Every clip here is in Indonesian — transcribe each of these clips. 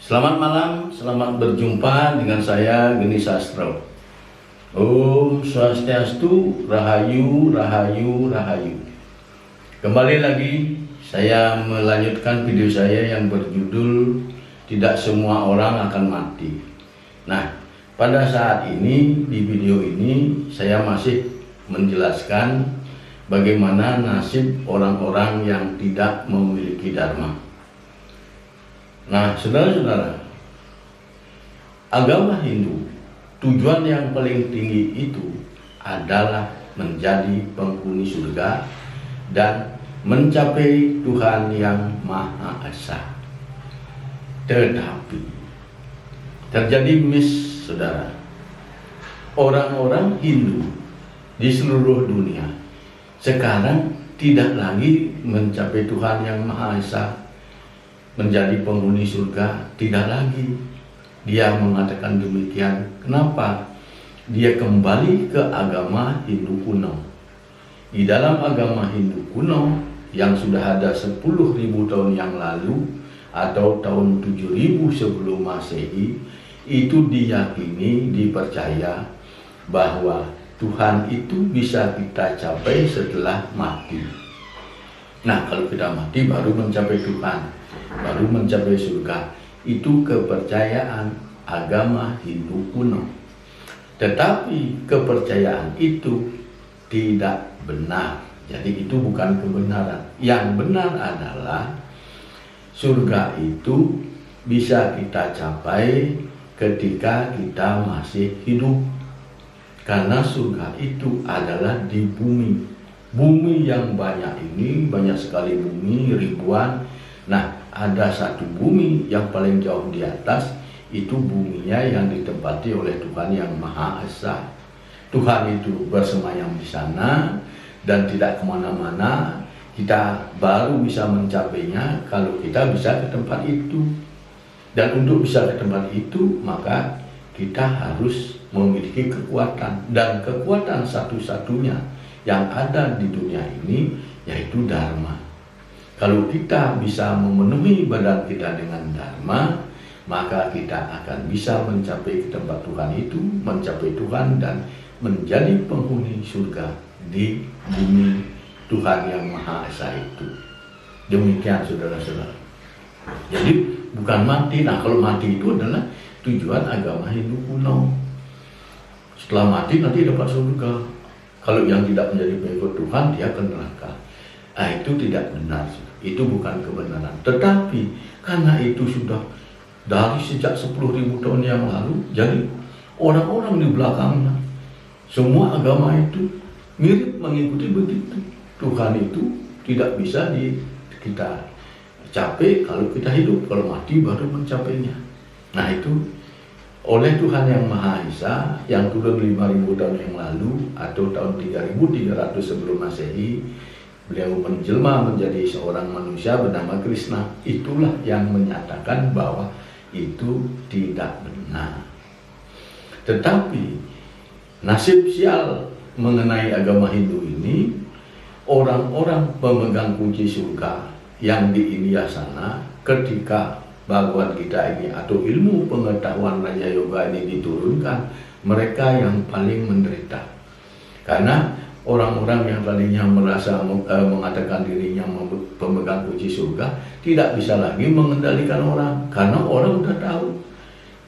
Selamat malam, selamat berjumpa dengan saya Geni Sastro. Om Swastiastu, Rahayu, Rahayu, Rahayu. Kembali lagi saya melanjutkan video saya yang berjudul Tidak Semua Orang Akan Mati. Nah, pada saat ini di video ini saya masih menjelaskan bagaimana nasib orang-orang yang tidak memiliki dharma. Nah, saudara-saudara, agama Hindu tujuan yang paling tinggi itu adalah menjadi penghuni surga dan mencapai Tuhan yang Maha Esa. Tetapi terjadi miss, saudara. Orang-orang Hindu di seluruh dunia sekarang tidak lagi mencapai Tuhan yang Maha Esa, menjadi penghuni surga, tidak lagi. Dia mengatakan demikian. Kenapa? Dia kembali ke agama Hindu kuno. Di dalam agama Hindu kuno yang sudah ada 10.000 tahun yang lalu atau tahun 7.000 sebelum Masehi, itu diyakini, dipercaya bahwa Tuhan itu bisa kita capai setelah mati. Nah, kalau kita mati baru mencapai Tuhan, baru mencapai surga. Itu kepercayaan agama Hindu kuno. Tetapi kepercayaan itu tidak benar. Jadi itu bukan kebenaran. Yang benar adalah surga itu bisa kita capai ketika kita masih hidup. Karena surga itu adalah di bumi. Bumi yang banyak ini, banyak sekali bumi, ribuan. Nah, ada satu bumi yang paling jauh di atas, itu buminya yang ditempati oleh Tuhan yang Maha Esa. Tuhan itu bersemayam di sana dan tidak kemana-mana. Kita baru bisa mencapainya kalau kita bisa ke tempat itu. Dan untuk bisa ke tempat itu, maka kita harus memiliki kekuatan. Dan kekuatan satu-satunya yang ada di dunia ini yaitu dharma. Kalau kita bisa memenuhi badan kita dengan dharma, maka kita akan bisa mencapai ke tempat Tuhan itu, mencapai Tuhan dan menjadi penghuni surga di bumi Tuhan yang Maha Esa itu. Demikian saudara-saudara. Jadi bukan mati. Nah, kalau mati itu adalah tujuan agama Hindu kuno. Setelah mati nanti dapat surga. Kalau yang tidak menjadi pengikut Tuhan, dia akan neraka. Nah, itu tidak benar. Itu bukan kebenaran. Tetapi karena itu sudah dari sejak 10.000 tahun yang lalu, jadi orang-orang di belakangnya, semua agama itu mirip mengikuti begitu. Tuhan itu tidak bisa kita capai kalau kita hidup. Kalau mati baru mencapainya. Nah, itu oleh Tuhan yang Maha Esa yang turun 5.000 tahun yang lalu atau tahun 3.300 sebelum Masehi, beliau menjelma menjadi seorang manusia bernama Krishna. Itulah yang menyatakan bahwa itu tidak benar. Tetapi nasib sial mengenai agama Hindu ini, orang-orang pemegang kunci surga yang di India sana, ketika Bhagavad Gita ini atau ilmu pengetahuan Raja Yoga ini diturunkan, mereka yang paling menderita. Karena orang-orang yang tadinya merasa mengatakan dirinya pemegang kunci surga tidak bisa lagi mengendalikan orang, karena orang sudah tahu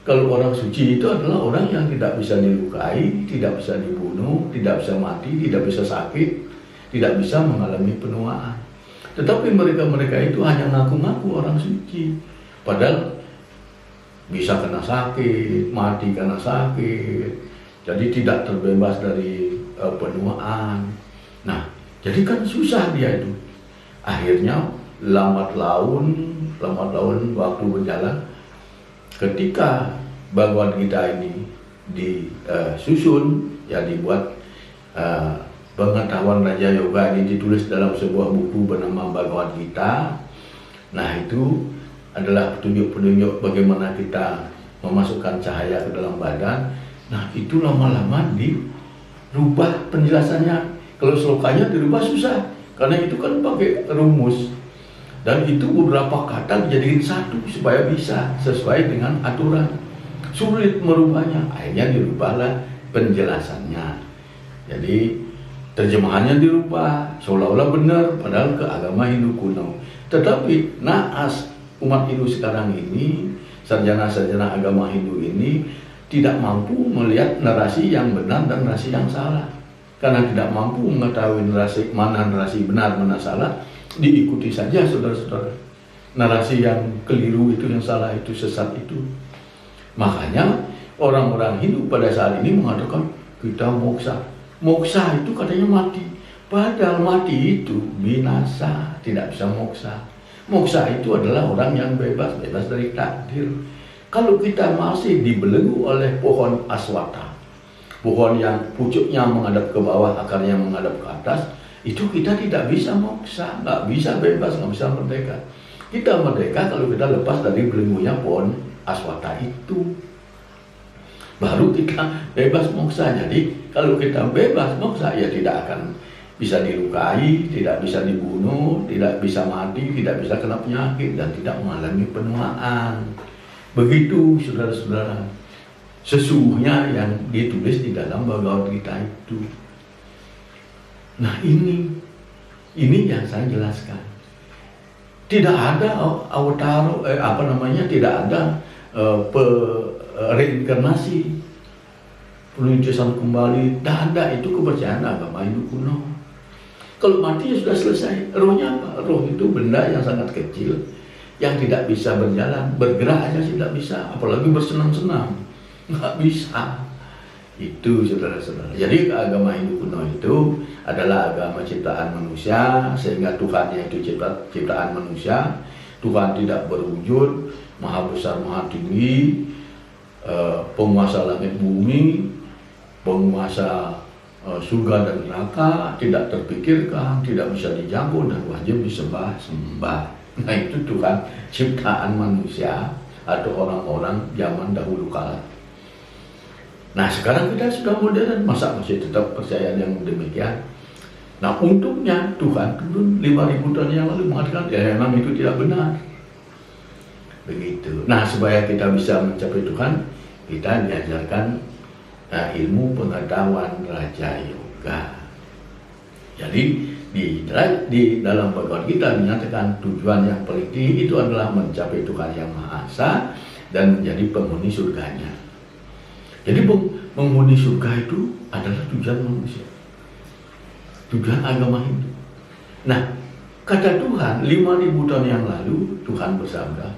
kalau orang suci itu adalah orang yang tidak bisa dilukai, tidak bisa dibunuh, tidak bisa mati, tidak bisa sakit, tidak bisa mengalami penuaan. Tetapi mereka itu hanya ngaku-ngaku orang suci. Padahal bisa kena sakit, mati karena sakit, jadi tidak terbebas dari penuaan. Nah, jadi kan susah dia itu. Akhirnya lambat laun waktu berjalan, ketika Bhagavad Gita ini disusun, ya dibuat pengetahuan Raja Yoga ini ditulis dalam sebuah buku bernama Bhagavad Gita. Nah, itu adalah petunjuk-petunjuk bagaimana kita memasukkan cahaya ke dalam badan. Nah, itu lama-lama dirubah penjelasannya. Kalau slokanya dirubah susah, karena itu kan pakai rumus. Dan itu beberapa kata dijadikan satu supaya bisa sesuai dengan aturan. Sulit merubahnya, akhirnya dirubahlah penjelasannya. Jadi terjemahannya dirubah seolah-olah benar, padahal ke agama Hindu kuno. Tetapi naas umat Hindu sekarang ini, sarjana-sarjana agama Hindu ini tidak mampu melihat narasi yang benar dan narasi yang salah. Karena tidak mampu mengetahui mana narasi benar, mana salah, diikuti saja saudara-saudara. Narasi yang keliru itu, yang salah itu, sesat itu. Makanya orang-orang Hindu pada saat ini mengatakan kita moksa. Moksa itu katanya mati. Padahal mati itu binasa, tidak bisa moksa. Moksa itu adalah orang yang bebas dari takdir. Kalau kita masih dibelenggu oleh pohon aswata, pohon yang pucuknya menghadap ke bawah, akarnya menghadap ke atas, itu kita tidak bisa moksa, nggak bisa bebas, nggak bisa merdeka. Kita merdeka kalau kita lepas dari belenggunya pohon aswata itu, baru kita bebas moksa. Jadi kalau kita bebas moksa, ya tidak akan bisa dilukai, tidak bisa dibunuh, tidak bisa mati, tidak bisa kena penyakit, dan tidak mengalami penuaan. Begitu saudara-saudara, sesungguhnya yang ditulis di dalam Bhagavad Gita itu. Nah ini yang saya jelaskan. Tidak ada awatara, tidak ada reinkarnasi, penulisan kembali, tidak ada. Itu kepercayaan agama Hindu kuno. Kalau mati ya sudah selesai. Rohnya apa? Roh itu benda yang sangat kecil, yang tidak bisa berjalan, bergerak aja tidak bisa, apalagi bersenang-senang, nggak bisa. Itu saudara-saudara. Jadi agama Hindu kuno itu adalah agama ciptaan manusia, sehingga Tuhannya itu ciptaan manusia. Tuhan tidak berwujud, maha besar, maha tinggi, penguasa langit bumi, penguasa surga dan neraka, tidak terpikirkan, tidak bisa dijangkau, dan wajib disembah-sembah. Nah itu Tuhan ciptaan manusia atau orang-orang zaman dahulu kala. Nah sekarang kita sudah modern, masa masih tetap percaya yang demikian? Nah untungnya Tuhan turun 5.000 tahun yang lalu mengatakan ya memang itu tidak benar. Begitu. Nah supaya kita bisa mencapai Tuhan, kita diajarkan ilmu pengetahuan Raja Yoga. Jadi di dalam Bhagavad Gita dinyatakan tujuan yang paling tinggi itu adalah mencapai Tuhan yang Maha Esa dan menjadi penghuni surganya. Jadi penghuni surga itu adalah tujuan manusia, tujuan agama Hindu. Nah, kata Tuhan 5.000 tahun yang lalu Tuhan bersabda,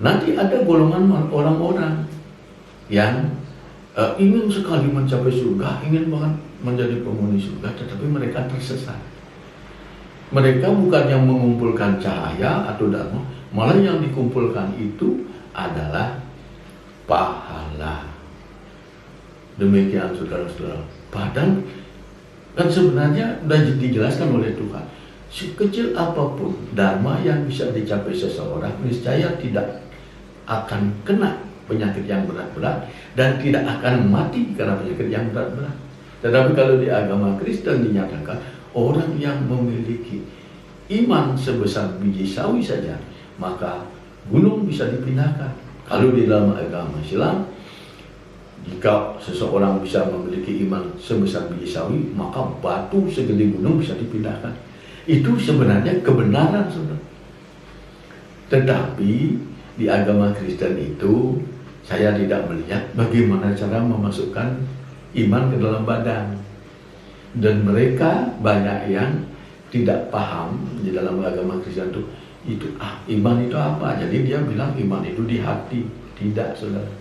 nanti ada golongan orang-orang yang ingin sekali mencapai surga, ingin banget menjadi penghuni surga, tetapi mereka tersesat. Mereka bukan yang mengumpulkan cahaya atau dharma, malah yang dikumpulkan itu adalah pahala. Demikian saudara-saudara. Padahal kan sebenarnya sudah dijelaskan oleh Tuhan, sekecil apapun dharma yang bisa dicapai seseorang, niscaya tidak akan kena penyakit yang berat-berat dan tidak akan mati karena penyakit yang berat-berat. Tetapi kalau di agama Kristen dinyatakan orang yang memiliki iman sebesar biji sawi saja, maka gunung bisa dipindahkan. Kalau di dalam agama Islam, jika seseorang bisa memiliki iman sebesar biji sawi, maka batu segede gunung bisa dipindahkan. Itu sebenarnya kebenaran, saudara. Tetapi di agama Kristen itu saya tidak melihat bagaimana cara memasukkan iman ke dalam badan. Dan mereka banyak yang tidak paham di dalam agama Kristen itu iman itu apa. Jadi dia bilang iman itu di hati. Tidak, saudara.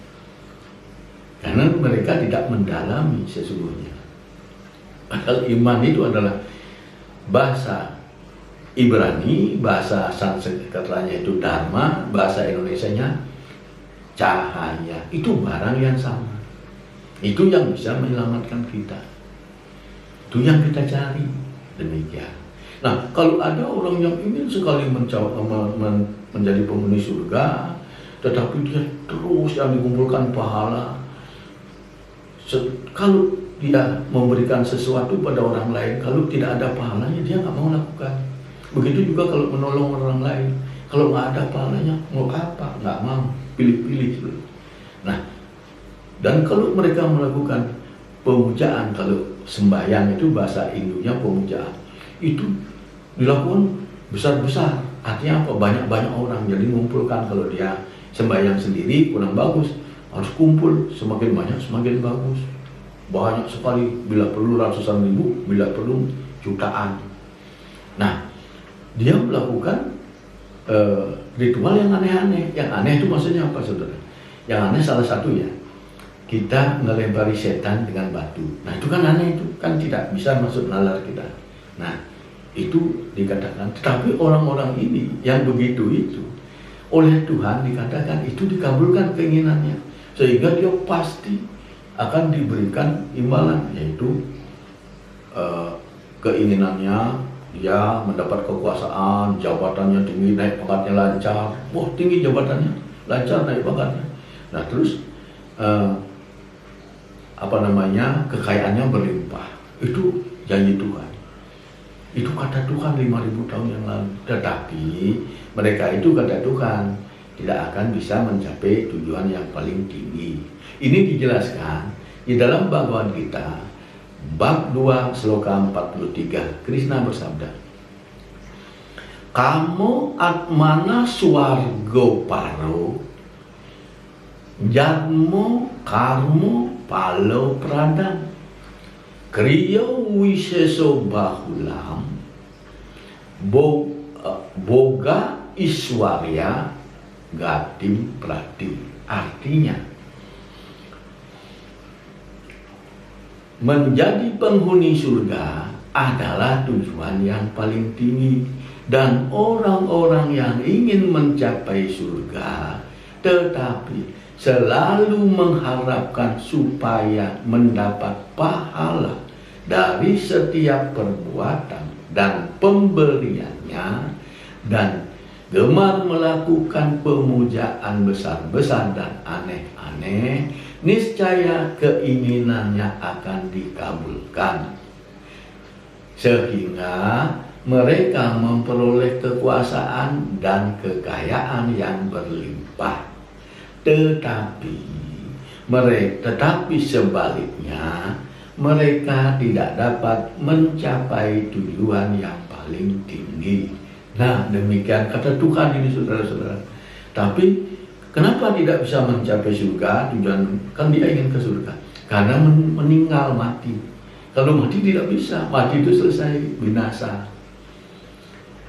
Karena mereka tidak mendalami sesungguhnya. Padahal iman itu adalah bahasa Ibrani, bahasa Sanskertanya itu dharma, bahasa Indonesianya cahaya. Itu barang yang sama. Itu yang bisa menyelamatkan kita. Itu yang kita cari. Demikian. Nah, kalau ada orang yang ingin sekali menjadi penghuni surga, tetapi dia terus yang dikumpulkan pahala, kalau dia memberikan sesuatu pada orang lain, kalau tidak ada pahalanya dia nggak mau lakukan. Begitu juga kalau menolong orang lain. Kalau nggak ada pahalanya, mau apa? Nggak mau, pilih-pilih. Nah, dan kalau mereka melakukan pemujaan, kalau sembahyang itu bahasa Hindunya pemujaan, itu dilakukan besar-besar. Artinya apa? Banyak-banyak orang. Jadi mengumpulkan. Kalau dia sembahyang sendiri kurang bagus, harus kumpul, semakin banyak semakin bagus. Banyak sekali, bila perlu ratusan ribu, bila perlu jutaan. Nah, dia melakukan ritual yang aneh-aneh. Yang aneh itu maksudnya apa, saudara? Yang aneh salah satu ya, kita ngelempari setan dengan batu. Nah itu kan aneh, itu kan tidak bisa masuk nalar kita. Nah itu dikatakan, tetapi orang-orang ini yang begitu itu oleh Tuhan dikatakan itu dikabulkan keinginannya, sehingga dia pasti akan diberikan imbalan, yaitu keinginannya dia mendapat kekuasaan, jabatannya tinggi, naik pangkatnya lancar. Wah, tinggi jabatannya, lancar naik pangkatnya. Nah terus kekayaannya berlimpah. Itu janji Tuhan. Itu kata Tuhan 5.000 tahun yang lalu. Tetapi mereka itu kata Tuhan tidak akan bisa mencapai tujuan yang paling tinggi. Ini dijelaskan di dalam Bhagavad Gita bab 2 sloka 43. Krishna bersabda, "Kamo atmana swargo paro, jadmo karmo palo pradam, kriyo wiseso bahulam, boga iswarya gatim pratim." Artinya, menjadi penghuni surga adalah tujuan yang paling tinggi, dan orang-orang yang ingin mencapai surga tetapi selalu mengharapkan supaya mendapat pahala dari setiap perbuatan dan pemberiannya, dan gemar melakukan pemujaan besar-besar dan aneh-aneh, niscaya keinginannya akan dikabulkan, sehingga mereka memperoleh kekuasaan dan kekayaan yang berlimpah. Tetapi sebaliknya, mereka tidak dapat mencapai tujuan yang paling tinggi. Nah, demikian kata Tuhan ini, saudara-saudara. Tapi kenapa tidak bisa mencapai surga? Tujuan kan dia ingin ke surga karena meninggal, mati. Kalau mati tidak bisa, mati itu selesai, binasa.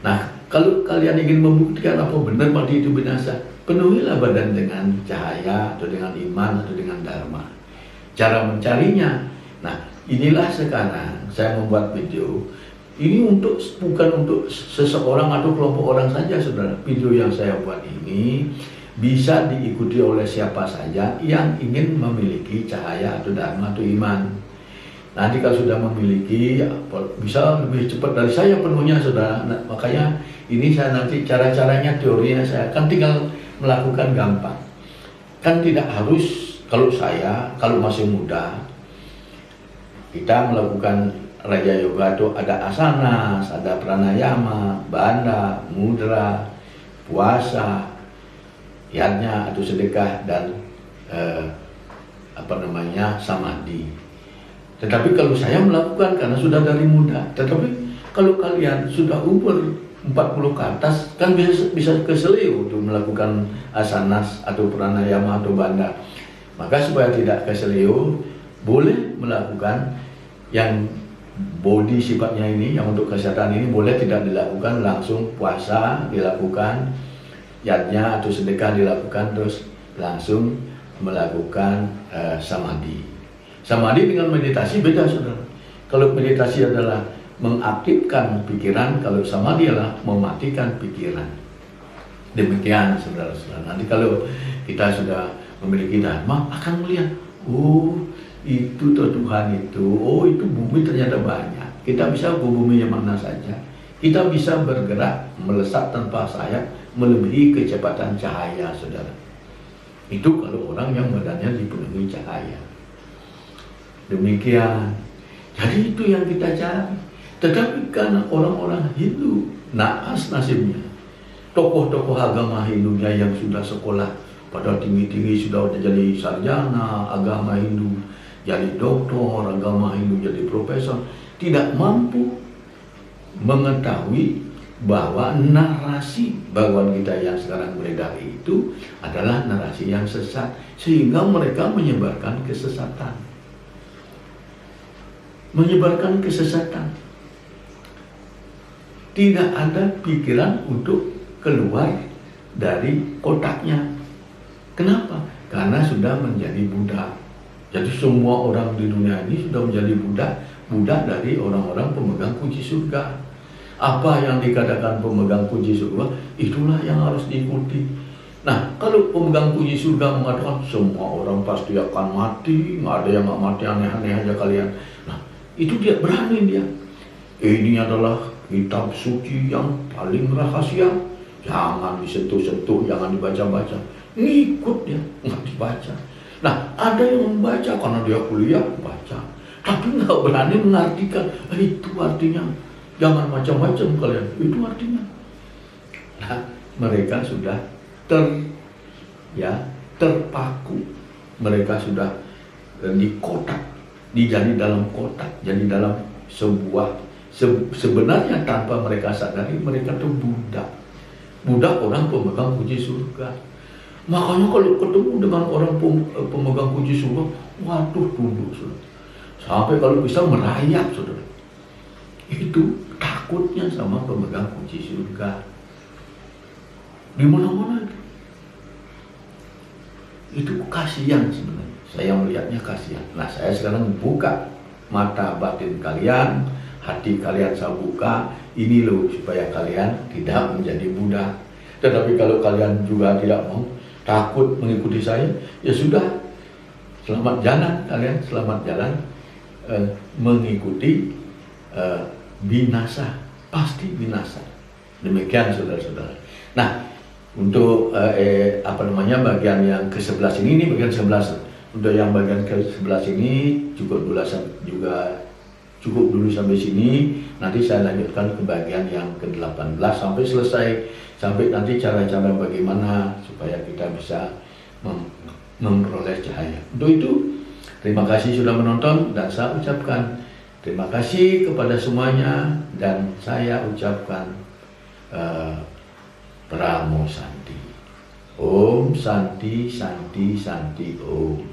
Nah, kalau kalian ingin membuktikan apa benar mati itu binasa, penuhilah badan dengan cahaya atau dengan iman atau dengan dharma. Cara mencarinya, nah inilah sekarang saya membuat video. Ini bukan untuk seseorang atau kelompok orang saja, saudara. Video yang saya buat ini bisa diikuti oleh siapa saja yang ingin memiliki cahaya atau dharma atau iman. Nanti kalau sudah memiliki, bisa lebih cepat dari saya penuhnya, saudara. Nah, makanya ini saya nanti cara-caranya, teorinya saya kan tinggal melakukan gampang. Kan tidak harus, kalau masih muda, kita melakukan Raja Yoga itu ada asanas, ada pranayama, bandha, mudra, puasa, yadnya atau sedekah, dan samadhi. Tetapi kalau saya melakukan karena sudah dari muda. Tetapi kalau kalian sudah umur 40 ke atas, kan bisa keseleo untuk melakukan asanas atau pranayama atau bandha. Maka supaya tidak keseleo, boleh melakukan yang body sifatnya ini, yang untuk kesehatan ini boleh tidak dilakukan langsung puasa, dilakukan yadnya atau sedekah dilakukan, terus langsung melakukan samadhi. Samadhi dengan meditasi beda, saudara. Kalau meditasi adalah mengaktifkan pikiran, kalau samadhi adalah mematikan pikiran. Demikian, saudara-saudara. Nanti kalau kita sudah memiliki dharma, akan melihat, oh itu Tuhan itu, oh itu bumi ternyata banyak. Kita bisa ke bumi yang mana saja. Kita bisa bergerak, melesat tanpa sayap, melebihi kecepatan cahaya, saudara. Itu kalau orang yang badannya dipenuhi cahaya. Demikian. Jadi itu yang kita cari. Tetapi karena orang-orang Hindu naas nasibnya. Tokoh-tokoh agama Hindunya yang sudah sekolah pada tinggi-tinggi, sudah jadi sarjana agama Hindu, jadi doktor agama Hindu, jadi profesor, tidak mampu mengetahui bahwa narasi Bhagavad Gita yang sekarang beredar itu adalah narasi yang sesat, sehingga mereka menyebarkan kesesatan. Menyebarkan kesesatan. Tidak ada pikiran untuk keluar dari kotaknya. Kenapa? Karena sudah menjadi budak. Jadi semua orang di dunia ini sudah menjadi budak dari orang-orang pemegang kunci surga. Apa yang dikatakan pemegang kunci surga, itulah yang harus diikuti. Nah, kalau pemegang kunci surga mengatakan semua orang pasti akan mati, nggak ada yang nggak mati, aneh-aneh aja kalian. Nah, itu dia berani dia. Ini adalah kitab suci yang paling rahasia. Jangan disentuh-sentuh, jangan dibaca-baca. Ngikut dia, nggak dibaca. Nah, ada yang membaca karena dia kuliah, baca. Tapi nggak berani mengartikan, itu artinya. Jangan macam-macam kalian, itu artinya. Nah, mereka sudah terpaku. Mereka sudah di kotak, dijadi dalam kotak, jadi dalam sebuah sebenarnya tanpa mereka sadari mereka itu budak orang pemegang kunci surga. Makanya kalau ketemu dengan orang pemegang kunci surga, waduh tunduk saudara. Sampai kalau bisa merayap saudara. Itu takutnya sama pemegang kunci surga. Di mana-mana itu kasihan sebenarnya. Saya melihatnya kasihan. Nah, saya sekarang buka mata batin kalian, hati kalian saya buka, ini loh supaya kalian tidak menjadi budak. Tetapi kalau kalian juga tidak mau, takut mengikuti saya, ya sudah, selamat jalan kalian, selamat jalan mengikuti binasa, pasti binasa. Demikian saudara-saudara. Nah, untuk bagian yang ke-11 ini bagian 11. Untuk yang bagian ke-11 ini cukup dulu sampai sini. Nanti saya lanjutkan ke bagian yang ke-18 sampai selesai, sampai nanti cara-cara bagaimana supaya kita bisa memperoleh cahaya. Untuk itu, terima kasih sudah menonton dan saya ucapkan terima kasih kepada semuanya dan saya ucapkan Pramo Santi. Om Santi Santi Santi Om.